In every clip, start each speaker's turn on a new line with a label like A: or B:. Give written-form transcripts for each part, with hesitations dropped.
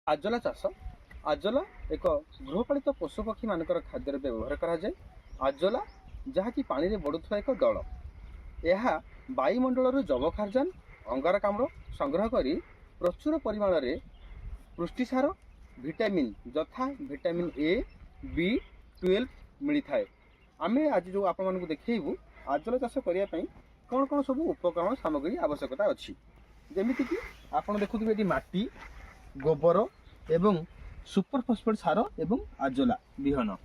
A: आजला चाष आजला एक गृहपालित पशुपक्षी मानकर खाद्य व्यवहार कराए। आजला जहाँकि पानी में बढ़ुवा एक दल यह वायुमंडल जबखारजान अंगारकाम्ल संग्रह कर प्रचुर परिमाण में पुष्टिसार विटामिन यथा विटामिन ए B12 मिलता है। आम आज जो आपण देखू आजला चाष करने कौन कौन सब उपकरण सामग्री आवश्यकता अच्छी जमीक आप देखुए ये माटी गोबर एवं सुपर फॉस्फेट सार एवं आजला विहन।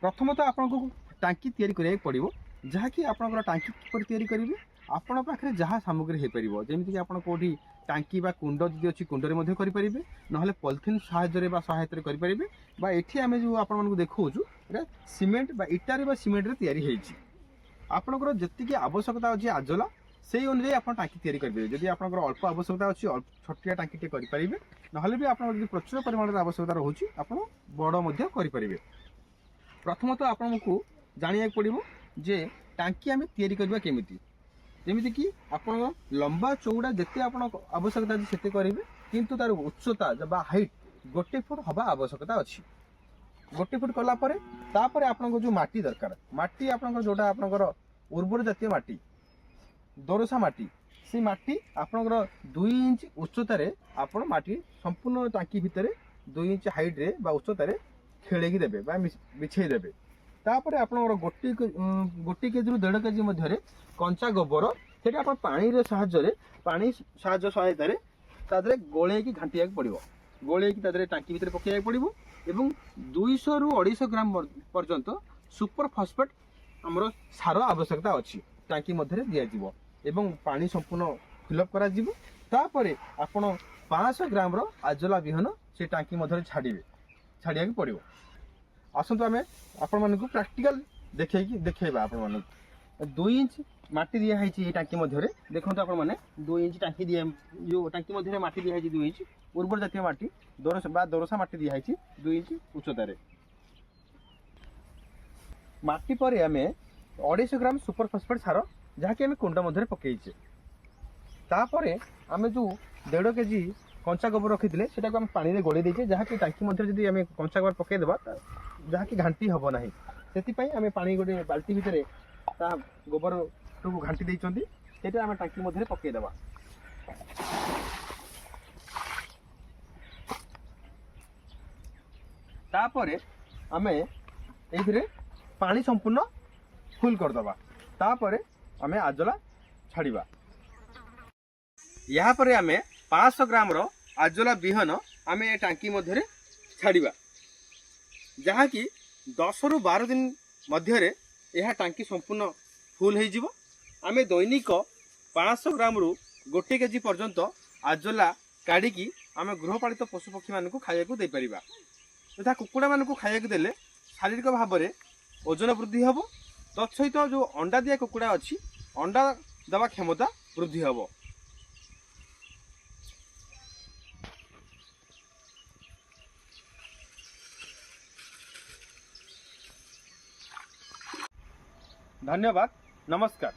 A: प्रथमतः आपको टांकी तैयारी करा पड़ो जहाँकि आप टांकी किपर तैयारी करेंगे आपण पाखे जहाँ सामग्री हो पार जमीक आप कौटी टांकी बा कुंड जदि अच्छी कुंडे करेंगे ना पॉलिथिन सहायता करेंगे एठी आम जो आपको देखा सीमेंट बा इटारे बा सीमेंट तैयारी होती आपंकर जी आवश्यकता अच्छी आजला से अनुसार आप टांकी तैयारी करेंगे। जदि आप अल्प आवश्यकता अच्छी छोटिया टांकी टे करेंगे ना भी आप प्रचुर परिमाण आवश्यकता रोचे आप बड़ करेंगे। प्रथमतः आपको जाना पड़ो जे टांकी आम तैयारी करवा केमिति जमीक कि आप लंबा चौड़ा जिते आप आवश्यकता अच्छी से करेंगे किंतु तार उच्चता हाइट 1 फुट हवा आवश्यकता अच्छी 1 फुट कलापर आपको जो माटी दरकार माटी आप जोटा आपंकर उर्वर जातीय माटी दोरसा माटी से माटी आपंकर 2 इंच उच्चतार आप माटी संपूर्ण टांकी भितर 2 इंच हाइट रे बा उच्चतार खेल देवे बिछे देवे तापर आप गोटे केजी रु 1.5 केजी मध्य कंचा गोबर से आप पानी पानी सहायता गोले घाटिया पड़ो गोले टांकी भितर पकड़ा पड़ो एवं 200 रु 250 ग्राम पर्यंत सुपर फॉस्फेट आमर सार आवश्यकता अच्छी टांकी मध्य दिज्व एवं पानी संपूर्ण फिलअप कर आपण 500 ग्राम आजला विहन से टांकी मध्य छाड़िया पड़ो। आसतु आम आपण प्राक्टिकल देखा आपण 2 इंच माटी दिखाई टांकी मध्य देखो आप 2 इंच टांकी दिए जो टांकी मध्य माटी दिखाई 2 इंच उर्वर जातीय माटी दोरसा माटी दिखाई 2 इंच उच्चतार माटी पर आम 250 ग्राम सुपर फॉस्फेट सार जहाँकि आम कुंड मध्य पकईचे तापर आम जो 1.5 केजी कंचा गोबर रखी से पानी में गोले देचे जहाँकि टांकी मध्य जब आम कंचा गोबर पकईदेवा जहाँकि घाटी हम ना से आम पानी गोटे बाल्टी भितर गोबर घाटी देते आम टांकी मध्य पकईदेवा। तापर आम ये पानी संपूर्ण फुल करदबा तापर आम आजला छाड़िबा। यहाँ पर आम 500 ग्राम आजला विहन आम ए टांकी मध्य छाड़िबा जहाँकि 10 रु 12 दिन मध्य यह टांकी संपूर्ण फुल हो आम दैनिक 500 ग्राम रु 1 केजी पर्यंत आजला काढ़ी आम गृहपालित पशुपक्षी मानक खाइबा दे परिबा तथा कुकुड़ा मानक खाइबा देले शारीरिक भाव में ओजन वृद्धि हम तत्सहित जो अंडा दिया कुकुड़ा अच्छी अंडा दवा क्षमता वृद्धि हम। धन्यवाद, नमस्कार।